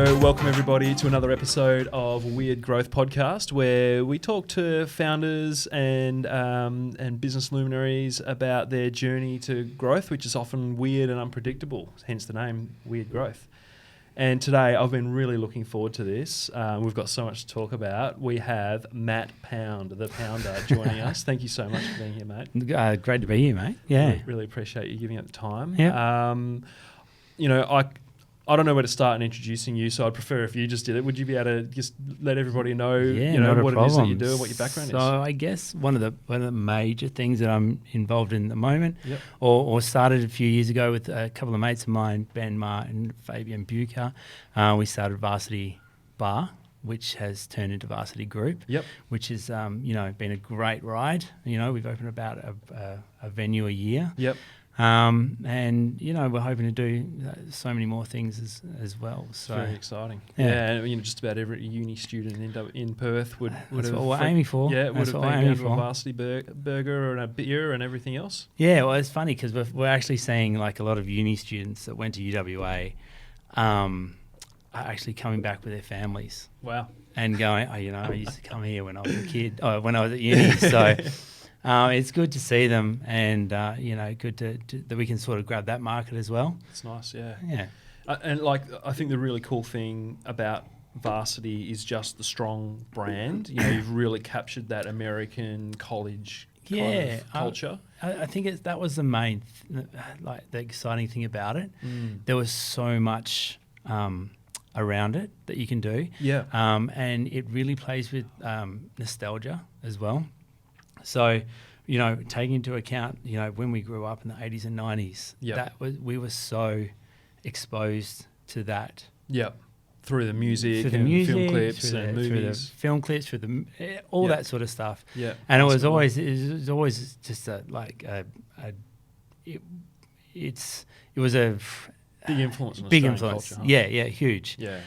So welcome everybody to another episode of Weird Growth Podcast, where we talk to founders and business luminaries about their journey to growth, which is often weird and unpredictable, hence the name Weird Growth. And today I've been really looking forward to this. We've got so much to talk about. We have Matt Pound, the Pounder, joining us. Thank you so much for being here, mate. Great to be here, mate. Yeah. Really appreciate you giving up the time. Yeah. I don't know where to start in introducing you, so I'd prefer if you just did it. Would you be able to just let everybody know, what it is that you do and what your background is? So I guess one of the major things that I'm involved in at the moment, Yep. or started a few years ago with a couple of mates of mine, Ben Marr and Fabian Bucher, we started Varsity Bar, which has turned into Varsity Group, Yep. which has been a great ride. We've opened about a venue a year. Yep. We're hoping to do so many more things as well. So Very exciting. Yeah. And just about every uni student in Perth would that's have... what we're aiming for. Yeah, would that's have what been we're down aiming to a for. Varsity burger and a beer and everything else. Yeah, well, it's funny because we're actually seeing like a lot of uni students that went to UWA are actually coming back with their families. Wow. And going, I used to come here when I was a kid, when I was at uni. So it's good to see them, and good to that we can sort of grab that market as well. It's nice, yeah. Yeah. I think the really cool thing about Varsity is just the strong brand. You've really captured that American college kind of culture. I think that was the main, the exciting thing about it. There was so much around it that you can do. Yeah. And it really plays with nostalgia as well. So, taking into account, when we grew up in the 80s and 90s, we were so exposed to that. Yep. Through the music, Film clips and movies. through the film clips, all that sort of stuff. Yeah. And it was always just it was a big influence on big Australian influence. culture. Huh? Yeah, huge. Yeah.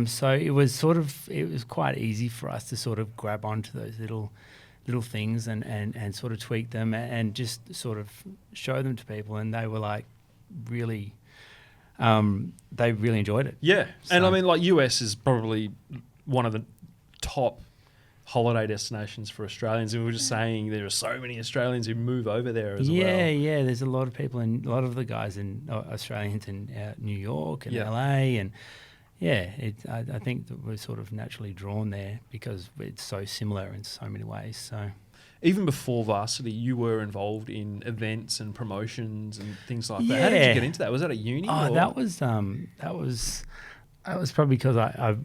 So it was quite easy for us to sort of grab onto those little things and sort of tweak them and just sort of show them to people, and they were like really they really enjoyed it. Yeah. So. And I mean, like, US is probably one of the top holiday destinations for Australians, and we were just saying there are so many Australians who move over there as well. Yeah, there's a lot of people, and a lot of the guys in Australians in New York and LA, and I think that we're sort of naturally drawn there because it's so similar in so many ways. So even before Varsity, you were involved in events and promotions and things like that. Yeah. How did you get into that? Was that at uni? Oh, that was probably because I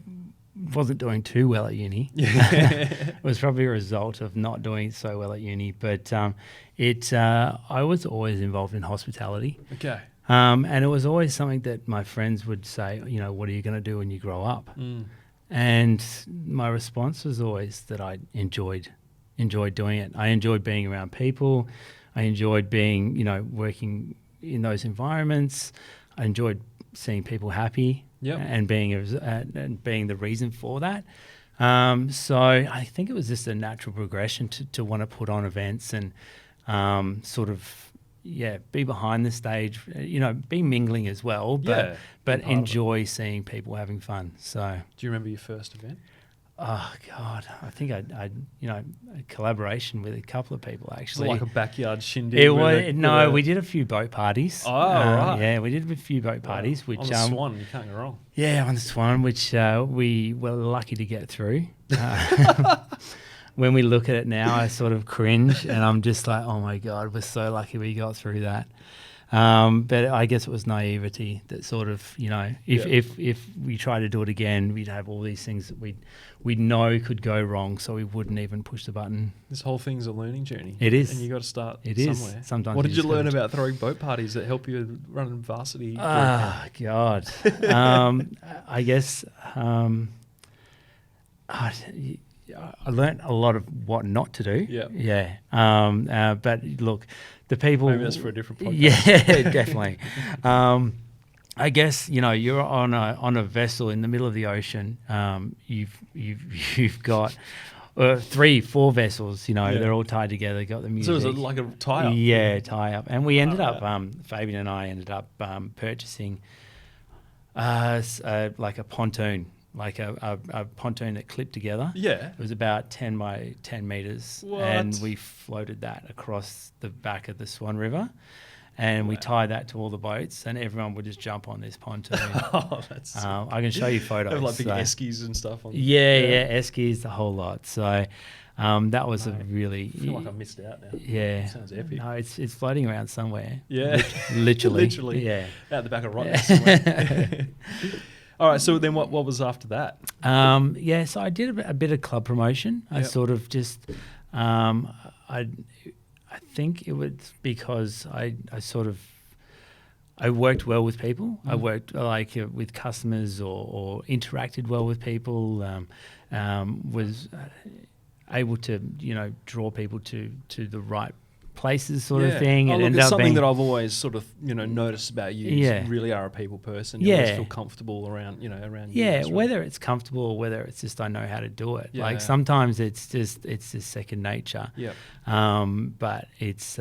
wasn't doing too well at uni. It was probably a result of not doing so well at uni. But I was always involved in hospitality. Okay. And it was always something that my friends would say, what are you going to do when you grow up? And my response was always that I enjoyed doing it. I enjoyed being around people. I enjoyed being, working in those environments. I enjoyed seeing people happy. Yep. And being the reason for that. So I think it was just a natural progression to want to put on events and be behind the stage, be mingling as well, but enjoy seeing people having fun. So do you remember your first event? Oh God, I think I a collaboration with a couple of people actually. Like a backyard shindig? We did a few boat parties. Oh, right. Yeah, we did a few boat parties. Which on the Swan, you can't go wrong. Yeah, on the Swan, which we were lucky to get through. When we look at it now, I sort of cringe, and I'm just like, oh my God, we're so lucky we got through that. But I guess it was naivety that sort of, if we try to do it again, we'd have all these things that we'd know could go wrong, so we wouldn't even push the button. This whole thing's a learning journey. It is. And you got to start somewhere. Sometimes. What did you learn about throwing boat parties that help you run a Varsity? Ah, God. I guess I learned a lot of what not to do. Yeah. But look, the people. Maybe that's for a different podcast. Yeah, definitely. I guess you're on a vessel in the middle of the ocean. You've got 3-4 vessels. They're all tied together. Got the music. So it was like a tie up. Yeah, tie up. And we ended up. Fabian and I ended up purchasing Like a pontoon, like a pontoon that clipped together. Yeah. It was about 10 by 10 meters. What? And we floated that across the back of the Swan River. And we tied that to all the boats, and everyone would just jump on this pontoon. Oh, that's I can show you photos. Have like big eskies and stuff on. Yeah, eskies, the whole lot. So that was a really. I feel like I missed out now. Yeah, Sounds epic. No, it's floating around somewhere. Yeah, literally. Literally. Yeah, out the back of Rottnest somewhere. All right. So then, what was after that? So I did a bit of club promotion. I sort of just, I think it was because I worked well with people. I worked with customers or interacted well with people. Was able to draw people to the right places, sort of thing. Oh, look, it's something that I've always sort of noticed about you. You really are a people person. You always feel comfortable around around. Yeah, you, whether it's comfortable or whether it's just I know how to do it. Yeah. Like sometimes it's just second nature. Yeah. But it's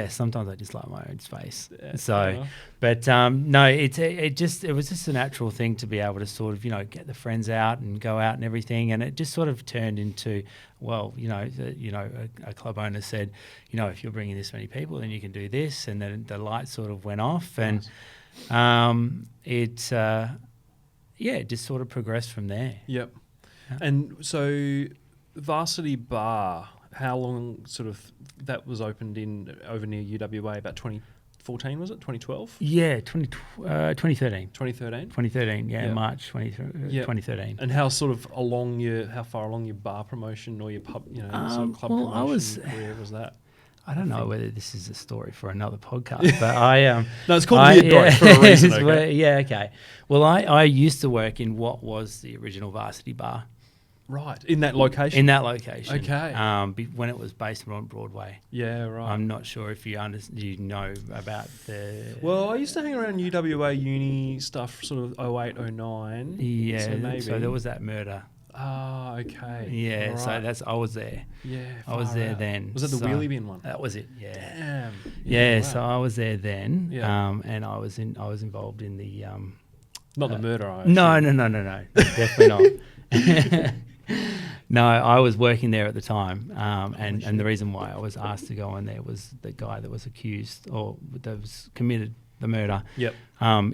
sometimes I just like my own space. Yeah, so, but no, it was just a natural thing to be able to sort of get the friends out and go out and everything, and it just sort of turned into a club owner said, if you're bringing this many people, then you can do this, and then the light sort of went off, and it just sort of progressed from there. Yep. Yeah. And so, Varsity Bar. How long that was opened over near UWA? About 2014, was it? 2012? Yeah, 2013. 2013? 2013, March 2013. And how far along your bar promotion or your pub, club promotion career was that? I don't know whether this is a story for another podcast, but I no, it's called Weird Growth for a reason. Okay? Okay. Well, I used to work in what was the original Varsity Bar. Right, in that location? In that location. Okay. When it was based on Broadway. Yeah, right. I'm not sure if you know about the... Well, I used to hang around UWA uni stuff sort of 08, 09. Yeah, so maybe. So there was that murder. Ah, okay. Yeah, right. so I was there. Yeah, I was there then. Was that the wheelie bin one? That was it, yeah. Damn. Yeah, wow. So I was there then, yeah. And I was involved in the... not the murder, I No, definitely not. No, I was working there at the time, and the reason why I was asked to go in there was the guy that was accused or that was committed the murder. Yep.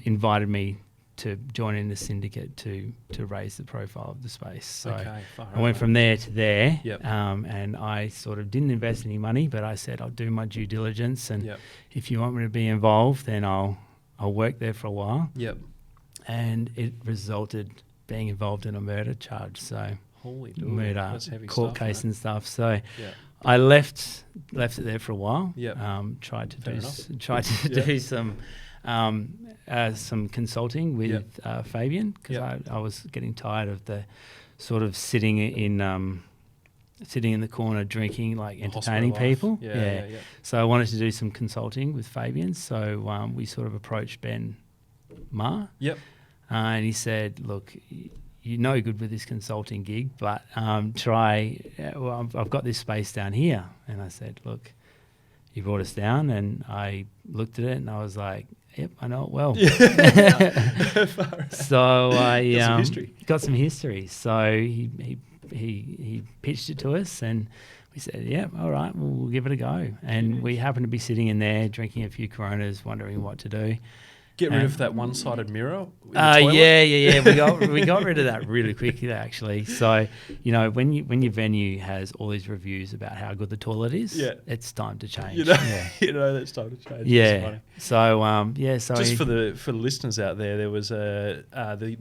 Invited me to join in the syndicate to raise the profile of the space. So I went from there to there, and I sort of didn't invest any money, but I said I'll do my due diligence, and if you want me to be involved, then I'll work there for a while. Yep. And it resulted being involved in a murder charge. So. Holy dooly. Murder, that's heavy court stuff, case mate. and stuff. So I left it there for a while. Yep. Tried to do some consulting with Fabian, because I was getting tired of the sort of sitting in the corner drinking, like entertaining people. Yeah. So I wanted to do some consulting with Fabian. So we sort of approached Ben Ma. Yep. And he said, look, you're no good with this consulting gig, but I've got this space down here. And I said, look, he brought us down, and I looked at it and I was like, yep, I know it well. So I got some history. So he pitched it to us, and we said, yeah, all right, we'll give it a go. And we happened to be sitting in there drinking a few Coronas, wondering what to do. Get rid of that one-sided mirror. Yeah. We got rid of that really quickly, actually. So when your venue has all these reviews about how good the toilet is, it's time to change. That's time to change. Yeah. So just for the listeners out there was the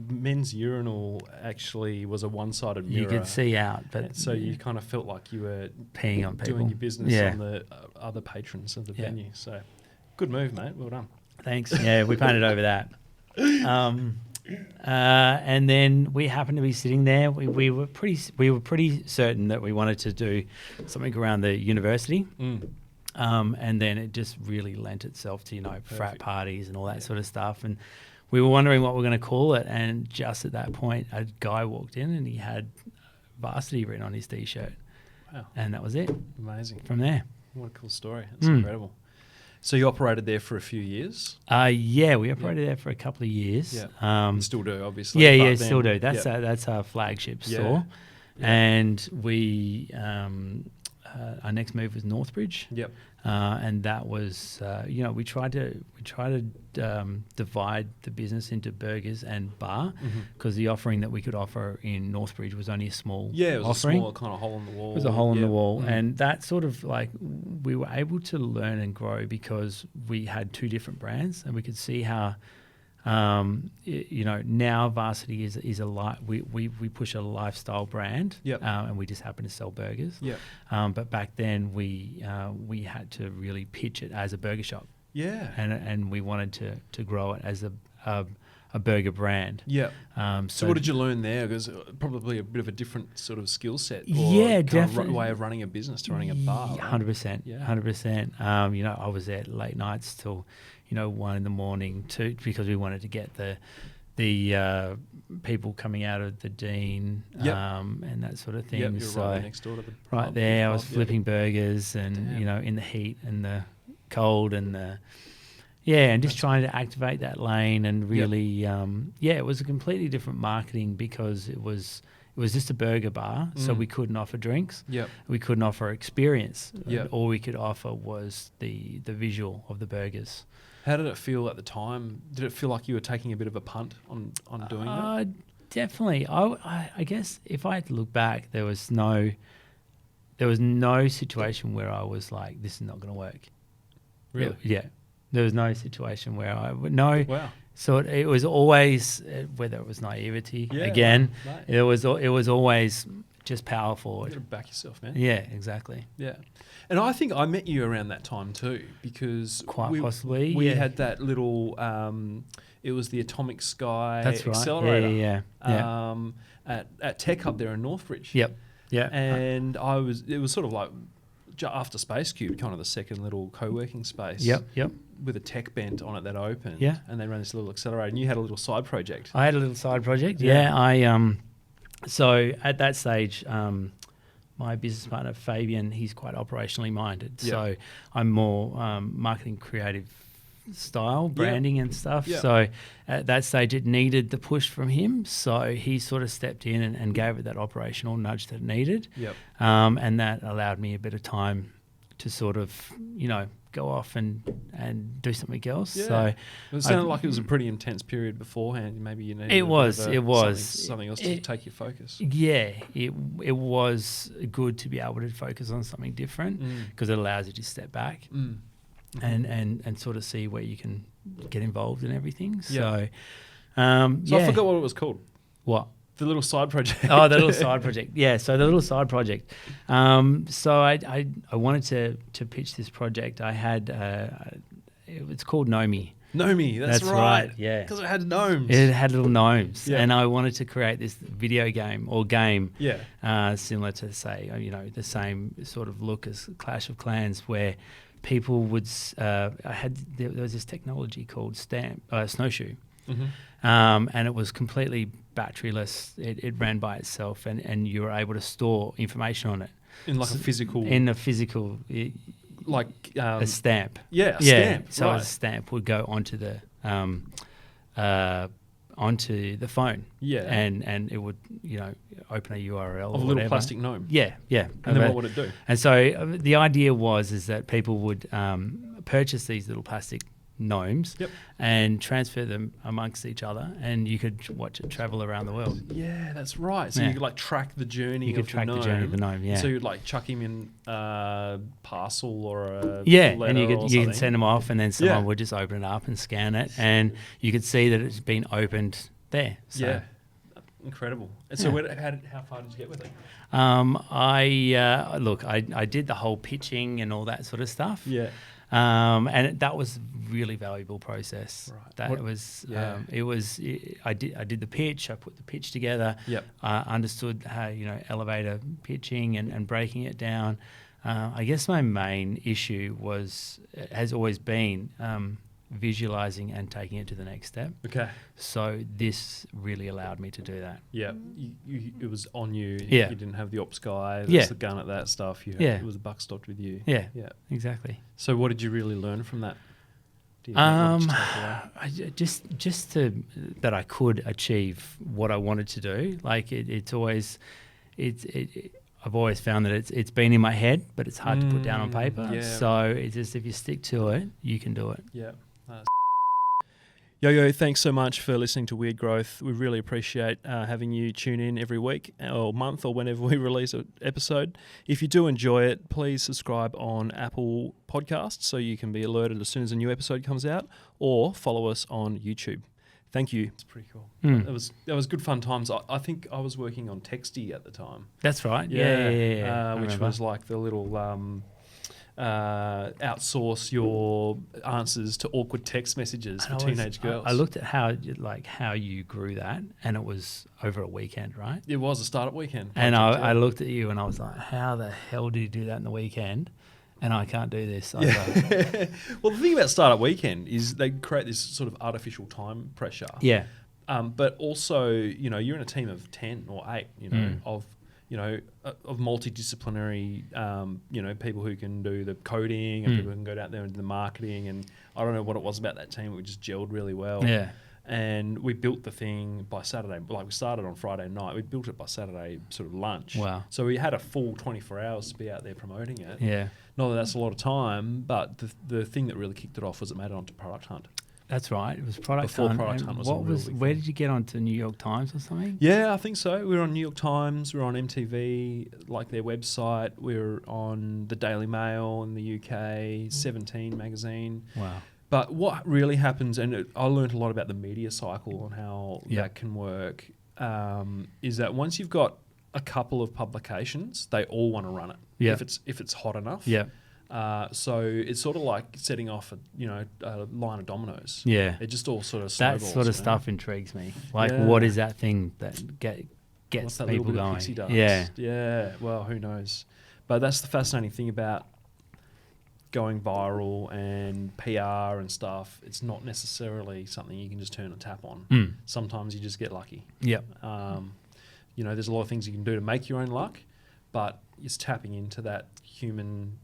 men's urinal actually was a one-sided mirror. You could see out, but so you kind of felt like you were peeing on people, doing your business on the other patrons of the venue. So good move, mate. Well done. Thanks. Yeah, we painted over that. And then we happened to be sitting there. We were pretty certain that we wanted to do something around the university. And then it just really lent itself to frat parties and all that sort of stuff. And we were wondering what we're going to call it. And just at that point, a guy walked in and he had Varsity written on his t-shirt. Wow. And that was it. Amazing. From there. What a cool story. That's incredible. So you operated there for a few years? Yeah, we operated there for a couple of years. Yeah. Um, Still do, obviously. yeah, but yeah, then- still do. That's yeah. that's our flagship Yeah. store, Yeah. and we our next move was Northbridge. Yep. And that was, we tried to divide the business into burgers and bar, because the offering that we could offer in Northbridge was only a small Yeah, it was offering. a small kind of hole in the wall. It was a hole in the Yeah. wall, and that sort of like we were able to learn and grow because we had two different brands, and we could see how. Now Varsity is we push a lifestyle brand, Yep. And we just happen to sell burgers. Yep. But back then we had to really pitch it as a burger shop, Yeah. and we wanted to grow it as a burger brand. Yeah. So what did you learn there? Because probably a bit of a different sort of skill set. Or Yeah, kind of definitely. way of running a business to running a bar. Right? 100%. Yeah. 100%. I was there late nights till 1 a.m. too, because we wanted to get the people coming out of the Dean, Yep. And that sort of thing. Yep, you're So right next door to the right pub, there, I pub, was yep. flipping burgers and Damn. in the heat and the cold and and just trying to activate that lane and really, it was a completely different marketing because it was just a burger bar, so we couldn't offer drinks. Yep. We couldn't offer experience. Yep. All we could offer was the visual of the burgers. How did it feel at the time? Did it feel like you were taking a bit of a punt on doing that? Definitely. I guess if I had to look back, there was no situation where I was like, this is not going to work. Really? Yeah. There was no situation where I would know. Wow. So it was always, whether it was naivety, Yeah, again, right. it was always just power forward. You got to back yourself, man. Yeah, exactly. Yeah. And I think I met you around that time too, because Quite possibly, we yeah. had that little, it was the Atomic Sky That's right. Accelerator. Yeah. At Tech Hub there in Northbridge. Yep. Yeah. And it was sort of like after Space Cube, kind of the second little co-working space. Yep. With a tech bent on it that opened. Yeah. And they ran this little accelerator, and you had a little side project. I had a little side project. Yeah. So at that stage, my business partner Fabian, he's quite operationally minded. Yeah. So I'm more marketing, creative style, branding and stuff. Yeah. So at that stage, it needed the push from him. So he sort of stepped in and gave it that operational nudge that it needed. Yep. And that allowed me a bit of time to sort of, go off and do something else. Yeah. So It sounded like it was a pretty intense period beforehand. Maybe you needed It was. something else to take your focus. Yeah, it was good to be able to focus on something different because it allows you to step back and sort of see where you can get involved in everything. Yeah. So, I forgot what it was called. What? The little side project. Oh, the little side project. Yeah, so the little side project. So I wanted to pitch this project. I had it's called Gnomie. Gnomie, that's right, yeah. Because it had gnomes. It had little gnomes, Yeah. and I wanted to create this video game or game, Yeah. similar to say, the same sort of look as Clash of Clans, where people would. There was this technology called Snowshoe, and it was completely batteryless. It ran by itself, and you were able to store information on it In like a physical... in a physical. like... a stamp. Yeah, a stamp. So right. a stamp would go onto the phone. Yeah. And it would, open a URL Of or a little whatever. plastic gnome. Yeah. And then what would it do? And so the idea is that people would purchase these little plastic gnomes and transfer them amongst each other, and you could watch it travel around the world. Yeah, that's right. So Yeah. you could like track the journey You of could track the the journey of the gnome, yeah. So you'd like chuck him in a parcel or a Yeah, letter and you or could something. send them off, and then someone Yeah. would just open it up and scan it, and you could see that it's been opened there. So, Yeah. Incredible. And so how far did you get with it? I did the whole pitching and all that sort of stuff. Yeah. And that was really valuable process. Right. That What- was, yeah. I did the pitch. I put the pitch together. Yep. Understood how elevator pitching and breaking it down. I guess my main issue has always been visualizing and taking it to the next step. Okay. So this really allowed me to do that. Yeah. It was on you. Yeah. You didn't have the ops guy. That's Yeah. the gun at that stuff. Yeah. It was the buck stopped with you. Yeah. Yeah. Exactly. So what did you really learn from that? Do you think? What did you take away? Just that I could achieve what I wanted to do. Like I've always found that it's been in my head, but it's hard to put down on paper. Yeah. So it's just, if you stick to it, you can do it. Yeah. Yo, thanks so much for listening to Weird Growth. We really appreciate having you tune in every week or month or whenever we release an episode. If you do enjoy it, please subscribe on Apple Podcasts so you can be alerted as soon as a new episode comes out, or follow us on YouTube. Thank you. It's pretty cool. That was good fun times. I think I was working on Texty at the time. That's right. Yeah. Which was like the little outsource your answers to awkward text messages for teenage girls. I looked at how you grew that, and it was over a weekend, right? It was a startup weekend project, and I looked at you and I was like, how the hell did you do that in the weekend? And I can't do this. Well, the thing about Startup Weekend is they create this sort of artificial time pressure. Yeah. But also, you're in a team of 10 or 8, of multidisciplinary, people who can do the coding and people who can go out there and do the marketing. And I don't know what it was about that team. We just gelled really well. Yeah. And we built the thing by Saturday. Like, we started on Friday night. We built it by Saturday sort of lunch. Wow. So we had a full 24 hours to be out there promoting it. Yeah. Not that that's a lot of time, but the thing that really kicked it off was it made it onto Product Hunt. That's right. It was Product Before Hunt. Product Hunt was where did you get onto New York Times or something? Yeah, I think so. We were on New York Times. We were on MTV, like their website. We were on the Daily Mail in the UK, 17 magazine. Wow. But what really happens, and I learned a lot about the media cycle and how that can work, is that once you've got a couple of publications, they all want to run it. Yeah. If it's hot enough. Yeah. So it's sort of like setting off a line of dominoes. Yeah. It just all sort of That snowballs. sort of stuff intrigues me. Like, what is that thing that gets that people little bit of going? pixie dust? Yeah. Yeah. Well, who knows? But that's the fascinating thing about going viral and PR and stuff. It's not necessarily something you can just turn a tap on. Sometimes you just get lucky. Yep. There's a lot of things you can do to make your own luck, but it's tapping into that human,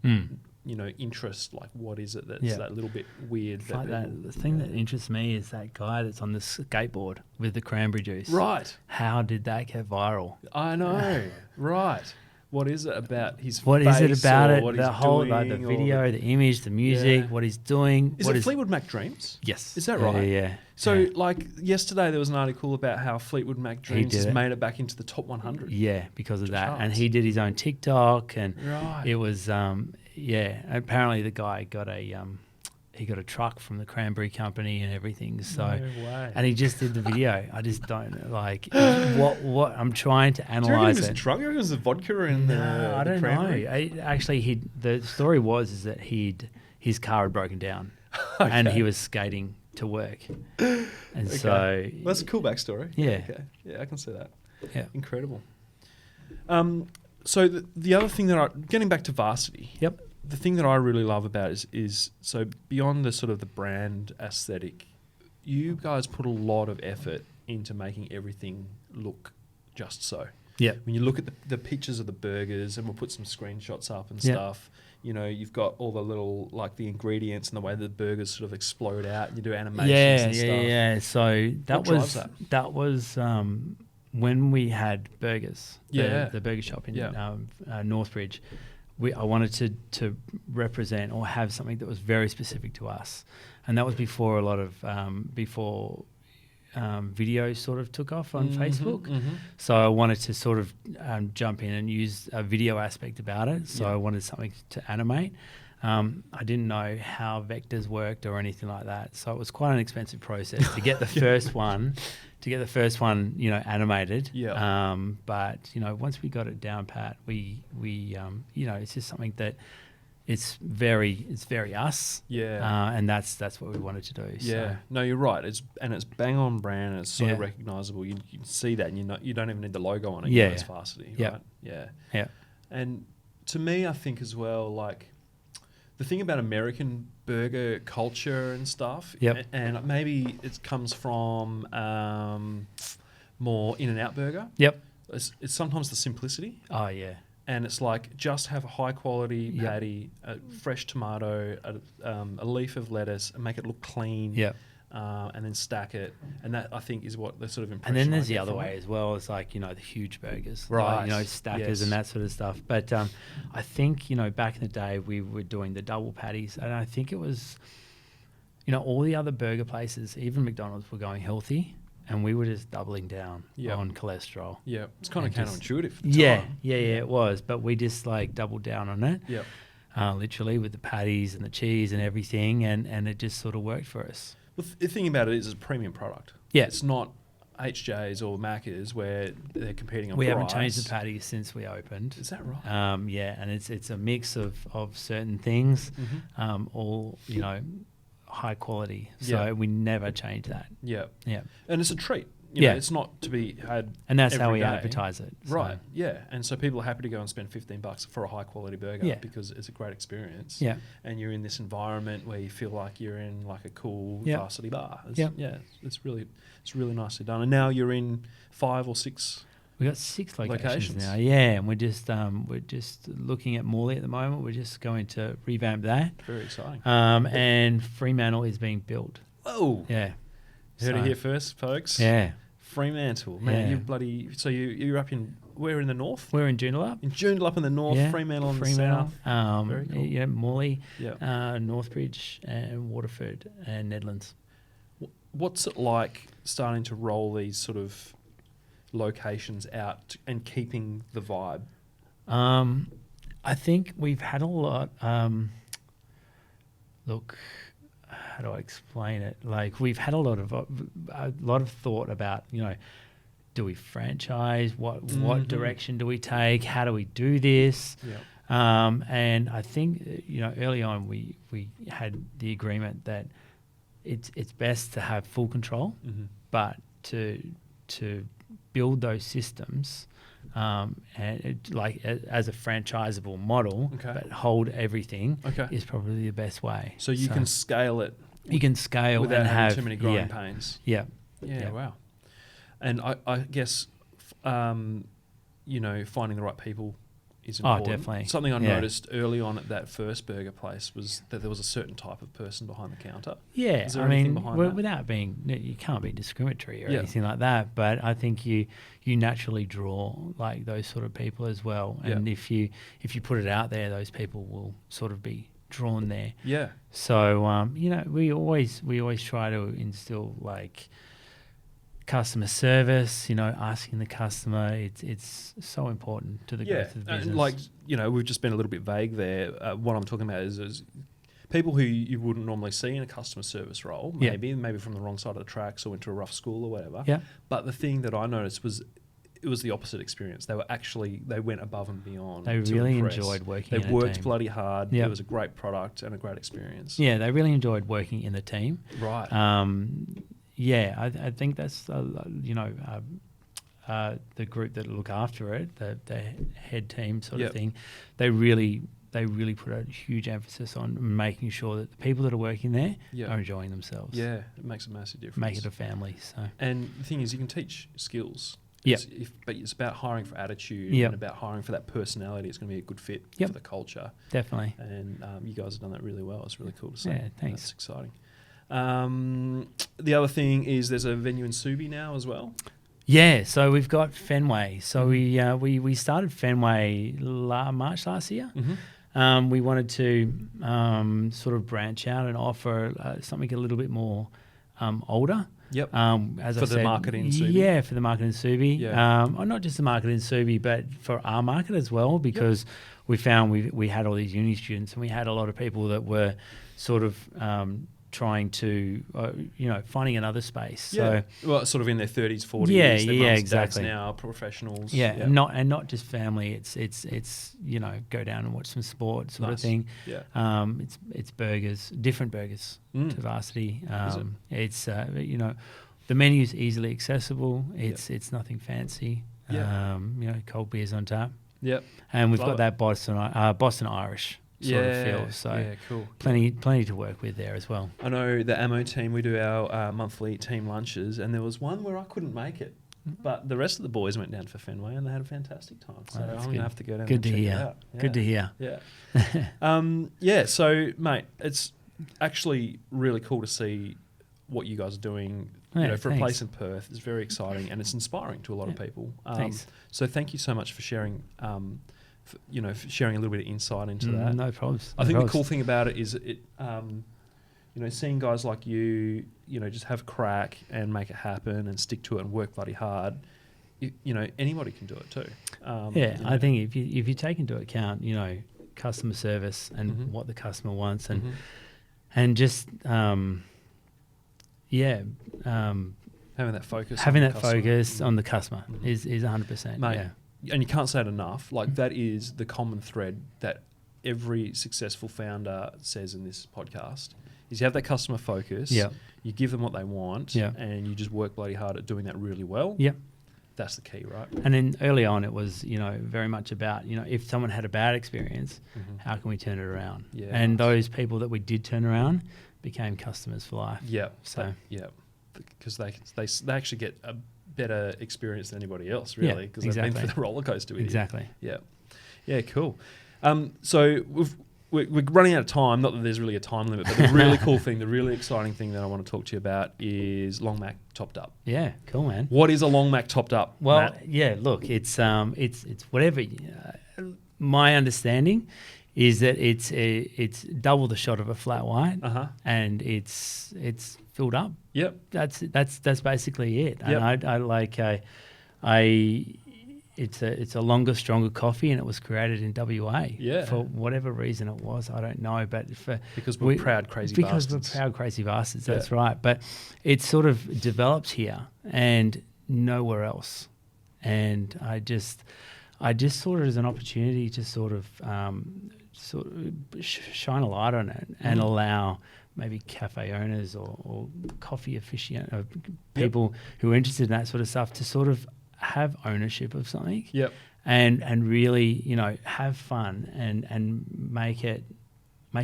interest. Like, what is it that's that little bit weird? Like the thing that interests me is that guy that's on the skateboard with the cranberry juice. Right. How did that get viral? I know. Right. What is it about his What face? is it about or it? what The he's whole, doing, like the or video, the image, the music, what he's doing. Is it Fleetwood Mac Dreams? Yes. Is that right? Yeah. So, like, yesterday there was an article about how Fleetwood Mac Dreams has it. made it back into the top 100. Yeah, because of that. Charts. And he did his own TikTok, and Right. it was, apparently the guy got a truck from the cranberry company and everything. So, No way. and he just did the video. I just don't know, like what I'm trying to Do you reckon analyze he was it. drunk? Do you reckon it was the vodka and No, I the don't cranberry? know. The story was that his car had broken down, and he was skating to work, and so Well, that's a cool backstory. Yeah. Okay. Yeah, I can see that. Yeah. Incredible. So the other thing getting back to Varsity. Yep. The thing that I really love about it is so beyond the sort of the brand aesthetic, you guys put a lot of effort into making everything look just so. Yeah. When you look at the pictures of the burgers, and we'll put some screenshots up and Yeah. stuff, you've got all the little, like, the ingredients and the way the burgers sort of explode out, and you do animations and stuff. Yeah. So What drives that was when we had burgers. Yeah. The burger shop in Yeah. Northbridge. I wanted to represent or have something that was very specific to us, and that was before a lot of videos sort of took off on Facebook. So I wanted to sort of jump in and use a video aspect about it. So I wanted something to animate. I didn't know how vectors worked or anything like that, so it was quite an expensive process to get the first one. Animated. Yeah. But once we got it down pat, we it's just something that it's very us. Yeah. And that's what we wanted to do. Yeah. So. No, you're right. It's bang on brand, and it's so recognizable. You can see that, and you don't even need the logo on it. Yeah. It's Varsity. Yeah. Right? Yeah. Yeah. And to me, I think as well, like, the thing about American burger culture and stuff, Yep. and maybe it comes from more In-N-Out burger. Yep. It's sometimes the simplicity. Oh, yeah. And it's like just have a high quality Yep. patty, a fresh tomato, a leaf of lettuce, and make it look clean. Yep. And then stack it, and that I think is what the sort of And impression. then I there's the get other from way it. as well. It's like, the huge burgers, Right. Like, stackers Yes. and that sort of stuff. But I think, back in the day we were doing the double patties, and I think it was, all the other burger places, even McDonald's, were going healthy, and we were just doubling down Yep. on cholesterol. Yeah, it's kind of And just- counterintuitive. at the Yeah, time. yeah, it was. But we just like doubled down on it, Yep. literally with the patties and the cheese and everything, and it just sort of worked for us. Well, the thing about it is it's a premium product. Yeah. It's not HJ's or Macca's where they're competing on We price. haven't changed the patties since we opened. Is that right? Yeah, and it's a mix of certain things, Mm-hmm. all high quality. So Yeah. we never change that. Yeah. Yeah, And it's a treat. Yeah. It's not to be had. and that's how every we day. advertise it. So, Right. Yeah. And so people are happy to go and spend $15 for a high quality burger Yeah. because it's a great experience. Yeah, And you're in this environment where you feel like you're in like a cool Yeah. Varsity Bar. Yeah. It's really nicely done. And now you're in 5 or 6. we got 6 locations Locations. now. Yeah, and we're just looking at Morley at the moment. We're just going to revamp that. Very exciting. And Fremantle is being built. Whoa. Yeah, Heard it So, here first, folks. Yeah, Fremantle. Man, Yeah. you bloody. So you're up in. Where in the north? we're in Joondalup. In Joondalup in the north, Yeah, Fremantle in the south. Very cool. Yeah, Morley, Yeah. Northbridge, and Waterford, and Nedlands. What's it like starting to roll these sort of locations out and keeping the vibe? I think we've had a lot. Look, how do I explain it? Like we've had a lot of thought about, do we franchise? What Mhm. direction do we take? How do we do this? Yeah. And I think early on we had the agreement that it's best to have full control, Mm-hmm. but to build those systems and as a franchisable model, Okay. but hold everything Okay. is probably the best way. So you can scale it you can scale without and having have too many growing yeah, pains. yeah, Yeah, Yeah. wow. And I guess, finding the right people is Oh, important. definitely. Something I Yeah. noticed early on at that first burger place was that there was a certain type of person behind the counter. Yeah, Is there I anything mean, behind that? without being, you can't be discriminatory or Yeah. anything like that. But I think you naturally draw like those sort of people as well. And Yeah. if you put it out there, those people will sort of be drawn there. Yeah. So we always try to instill like customer service. Asking the customer, it's so important to the growth of the business. We've just been a little bit vague there. What I'm talking about is people who you wouldn't normally see in a customer service role, Yeah. maybe from the wrong side of the tracks or went to a rough school or whatever. Yeah. But the thing that I noticed was it was the opposite experience. They went above and beyond. They to really impress. enjoyed working They in a worked team. bloody hard. Yeah. It was a great product and a great experience. Yeah, they really enjoyed working in the team. Right. I think that's the group that look after it, the head team sort Yep. of thing. They really put a huge emphasis on making sure that the people that are working there Yeah. are enjoying themselves. Yeah, it makes a massive difference. Make it a family. So And the thing is, you can teach skills. Yep. But it's about hiring for attitude Yep. and about hiring for that personality. It's going to be a good fit Yep. for the culture. definitely. And you guys have done that really well. It's really cool to see. Yeah, thanks. That's exciting. The other thing is there's a venue in Subi now as well. Yeah, so we've got Fenway. So we started Fenway March last year. Mm-hmm. We wanted to sort of branch out and offer something a little bit more older. Yep. As For I the said, market in Subi? Yeah, for the market in Subi. Yeah. Or not just the market in Subi, but for our market as well, because we found we had all these uni students and we had a lot of people that were sort of trying to, finding another space. Yeah. So Well, sort of in their 30s, 40s. Yeah, their yeah, mums, exactly. dads now, professionals. yeah, Yep. and not just family. It's go down and watch some sport sort of Nice. thing. Yeah. It's burgers, different burgers Mm. to Varsity. Is it? It's the menu's easily accessible. It's nothing fancy. Yeah. Cold beers on tap, Yep. and we've Love got it. that Boston Irish. sort of feel. So cool. plenty to work with there as well. I know the Ammo team, we do our monthly team lunches, and there was one where I couldn't make it, but the rest of the boys went down for Fenway and they had a fantastic time. So I'm going to have to go down and check it out. Yeah. Good to hear. Yeah. So, mate, it's actually really cool to see what you guys are doing. For a place in Perth. It's very exciting and it's inspiring to a lot of people. Thanks. So thank you so much for sharing. For sharing a little bit of insight into that. No problems. I think the cool thing about it is seeing guys like you, just have crack and make it happen and stick to it and work bloody hard. Anybody can do it too. I think if you take into account, customer service and what the customer wants and just having that focus. On the customer is 100%. Mate, yeah. And you can't say it enough. Like that is the common thread that every successful founder says in this podcast is you have that customer focus. Yeah. You give them what they want. Yeah. And you just work bloody hard at doing that really well. Yeah. That's the key, right? And then early on, it was very much about if someone had a bad experience, how can we turn it around? Yeah. And those people that we did turn around became customers for life. Yeah. So because they actually get a better experience than anybody else, really, because they've been through the roller coaster with you. Yeah, cool. So we're running out of time. Not that there's really a time limit, but the really cool thing, the really exciting thing that I want to talk to you about is Long-Mach topped up. Yeah, cool, man. What is a Long-Mach topped up? Well, Matt? yeah, look, it's whatever. My understanding is that it's double the shot of a flat white, and it's filled up. Yep. That's basically it. Yep. And it's a longer, stronger coffee, and it was created in WA. Yeah. For whatever reason it was, I don't know, but because we're proud crazy bastards. Because we're proud crazy bastards. That's right. But it sort of developed here and nowhere else, and I just saw it as an opportunity to sort of shine a light on it and allow maybe cafe owners or coffee aficionados, people who are interested in that sort of stuff, to sort of have ownership of something. Yep. And really, have fun and make it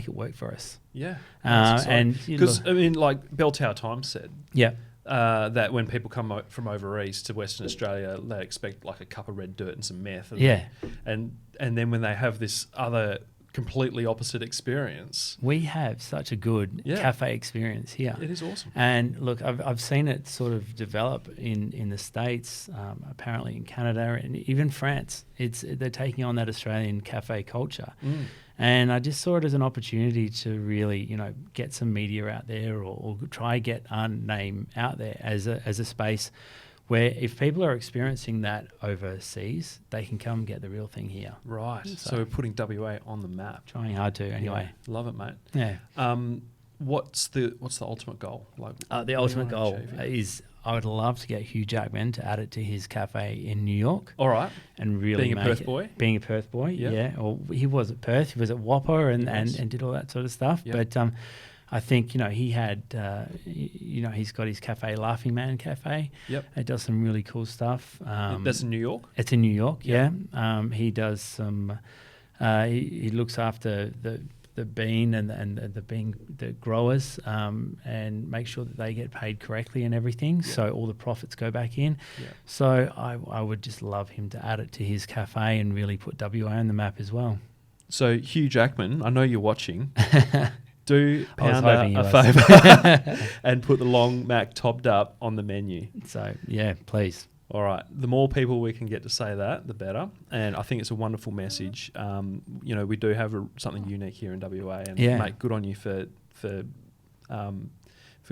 work for us. Yeah. And because like Bell Tower Times said. Yeah. That when people come from over east to Western Australia, they expect like a cup of red dirt and some meth. And then when they have this other completely opposite experience, we have such a good cafe experience here. It is awesome. And look, I've seen it sort of develop in the States, apparently in Canada and even France. They're taking on that Australian cafe culture. And I just saw it as an opportunity to really, get some media out there or try get our name out there as a space where if people are experiencing that overseas, they can come get the real thing here. Right. So we're putting WA on the map. Trying hard to, anyway. Yeah. Love it, mate. Yeah. What's the ultimate goal? The ultimate goal is I would love to get Hugh Jackman to add it to his cafe in New York. All right. And really being a Perth boy? Being a Perth boy, yeah. Or he was at Perth. He was at Whopper and did all that sort of stuff. Yep. But I think, he had, he's got his cafe, Laughing Man Cafe. Yep. It does some really cool stuff. That's in New York? It's in New York, yeah. He does some, he looks after the bean and the growers and make sure that they get paid correctly and everything. Yeah. So all the profits go back in. Yeah. So I would just love him to add it to his cafe and really put WA on the map as well. So Hugh Jackman, I know you're watching. Do Pounder a favour and put the Long-Mach topped up on the menu. So, yeah, please. All right. The more people we can get to say that, the better. And I think it's a wonderful message. We do have something unique here in WA. And, mate, good on you for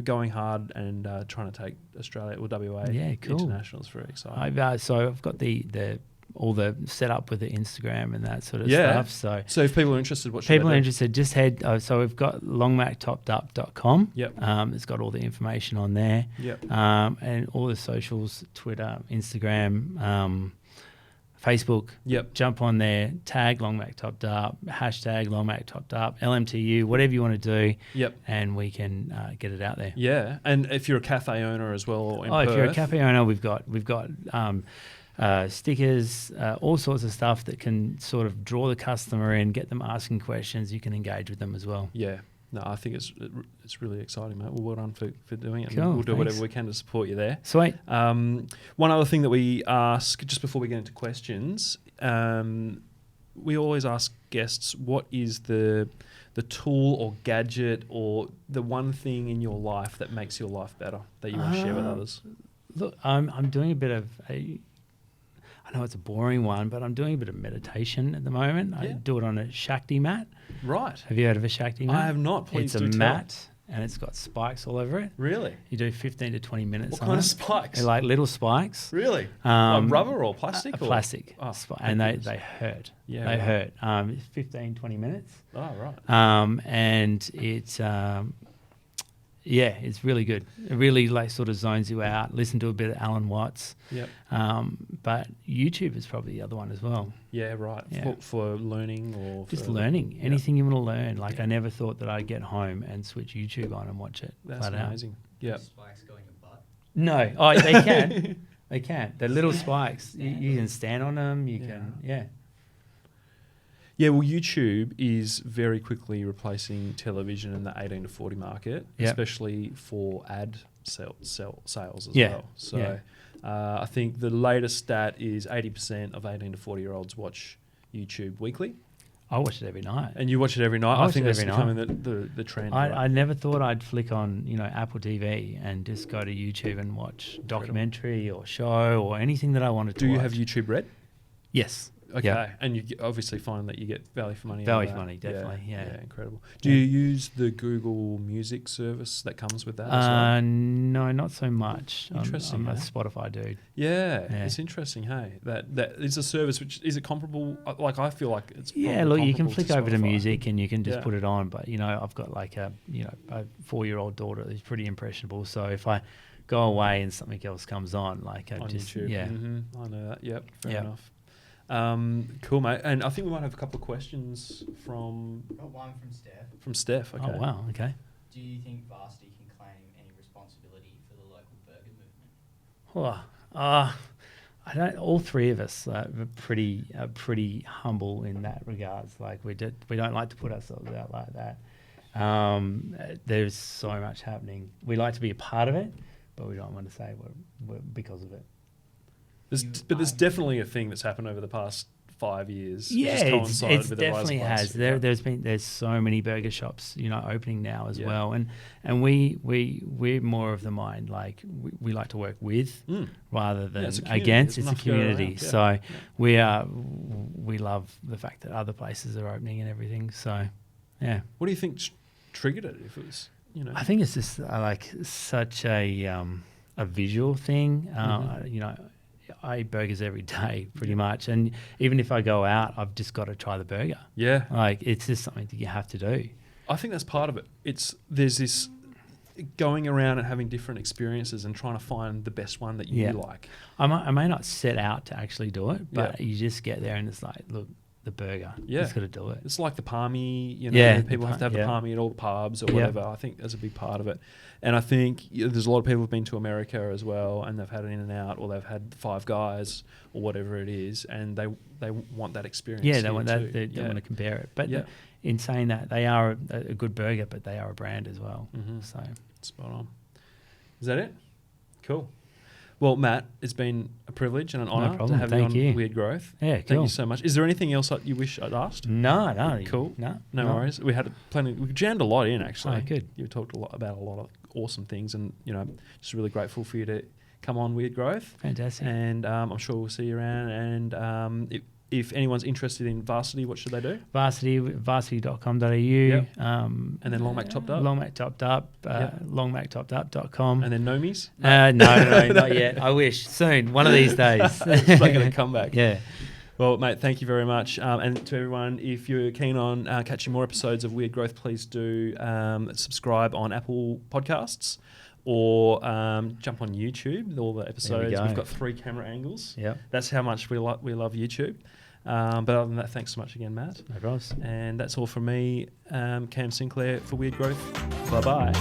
going hard and trying to take Australia or WA international. It's very exciting. So I've got all the set up with the Instagram and that sort of stuff. So if people are interested, just head. So we've got longmactoppedup.com. Yep. It's got all the information on there. Yep. And all the socials, Twitter, Instagram, Facebook. Yep. Jump on there, tag Long-Mach topped up, hashtag Long-Mach topped up, LMTU, whatever you want to do. Yep. And we can get it out there. Yeah. And if you're a cafe owner as well in Perth. If you're a cafe owner, we've got stickers, all sorts of stuff that can sort of draw the customer in, get them asking questions. You can engage with them as well. Yeah. No, I think it's really exciting, mate. Well done for doing it. Cool, And we'll do thanks. whatever we can to support you there. Sweet. One other thing that we ask, just before we get into questions, we always ask guests, what is the tool or gadget or the one thing in your life that makes your life better that you want to share with others? Look, I'm doing a bit of I know it's a boring one, but I'm doing a bit of meditation at the moment. I do it on a Shakti mat. Right. Have you heard of a Shakti mat? I have not. Please It's do a tell. mat, and it's got spikes all over it. Really? You do 15 to 20 minutes What on kind it. of spikes? They're like little spikes. Really? Like rubber or plastic? Or? Plastic. Oh, And thank they hurt. Yeah, They right. hurt. It's 15, 20 minutes. Oh, right. And it's it's really good. It really like sort of zones you out. Listen to a bit of Alan Watts. Yep. But YouTube is probably the other one as well. Yeah, right. Yeah. For learning or Just for learning anything you want to learn. Like Yeah. I never thought that I'd get home and switch YouTube on and watch it. That's flat out. amazing. Yeah. Spikes go in your butt. No, oh, they can. They can. They're little spikes. You can stand on them. You can, Yeah, well, YouTube is very quickly replacing television in the 18 to 40 market, Yep. especially for ad sales as Yeah. well. So Yeah. I think the latest stat is 80% of 18 to 40-year-olds watch YouTube weekly. I watch it every night. And you watch it every night. I I watch think it that's every becoming the trend. right? I never thought I'd flick on, Apple TV and just go to YouTube and watch documentary or show or anything that I wanted to Do you watch. have YouTube Red? Yes. Okay. Yeah. And you obviously find that you get value for money. out of Value that. for money, definitely, yeah. Incredible. Do you use the Google Music service that comes with that as well? No, not so much. Interesting, I'm a eh? Spotify dude. Yeah, Yeah. it's interesting, hey. That is a service which is it comparable? Like I feel like it's Yeah, probably look, you can comparable flick to over to Spotify. music and you can just Yeah. put it on. But I've got like a 4-year-old daughter who's pretty impressionable. So if I go away and something else comes on, like I on just YouTube. yeah. Mm-hmm. I know that. Yep, fair Yep. enough. Cool, mate. And I think we might have a couple of questions from Got one from Steph. Steph. Okay. Oh wow, okay. Do you think Varsity can claim any responsibility for the local burger movement? I don't. All three of us are pretty humble in that regards. Like we don't like to put ourselves out like that. There's so much happening. We like to be a part of it, but we don't want to say we're because of it. There's definitely a thing that's happened over the past 5 years. Yeah, just coincided it's with the rise of definitely has. Varsity. There's so many burger shops, opening now as Yeah. well, and we're more of the mind like we like to work with rather than it's a community. against. There's It's a enough to go around, community, yeah. so we love the fact that other places are opening and everything. So yeah, What do you think triggered it? If it was, I think it's just like such a visual thing. I eat burgers every day pretty much, and even if I go out, I've just got to try the burger. Yeah. Like it's just something that you have to do. I think that's part of it. There's this going around and having different experiences and trying to find the best one that you Yeah. like. I may not set out to actually do it, but Yeah. you just get there and it's like, look, the burger. Yeah. You just got to do it. It's like the palmy, Yeah, people have to have the yeah. palmy at all the pubs or Yeah. whatever. I think that's a big part of it. And I think there's a lot of people who've been to America as well and they've had an In-N-Out or they've had Five Guys or whatever it is and they want that experience. Yeah, they here want too. that. They want to compare it. But Yeah. in saying that, they are a good burger, but they are a brand as well. Mhm. So Spot on. Is that it? Cool. Well, Matt, it's been a privilege and an honour to problem. have Thank you on you. Weird Growth. yeah, Thank cool. you so much. Is there anything else that you wish I'd asked? No. Cool. No worries. We had we jammed a lot in actually. Oh, good. You talked about a lot of awesome things, and just really grateful for you to come on Weird Growth. Fantastic. And I'm sure we'll see you around. And if anyone's interested in Varsity, what should they do? Varsity.com.au. Yep. And then Long-Machs Topped Up? Long-Machs Topped Up. Yep. Longmachtopped.com. And then Gnomies? No, not yet. I wish. Soon. One of these days. It's not going to come back. Yeah. Well, mate, thank you very much. And to everyone, if you're keen on catching more episodes of Weird Growth, please do subscribe on Apple Podcasts or jump on YouTube. All the episodes. go. We've got 3 camera angles. Yep. That's how much we love YouTube. But other than that, thanks so much again, Matt. No problems. And that's all from me, Cam Sinclair, for Weird Growth. Bye-bye.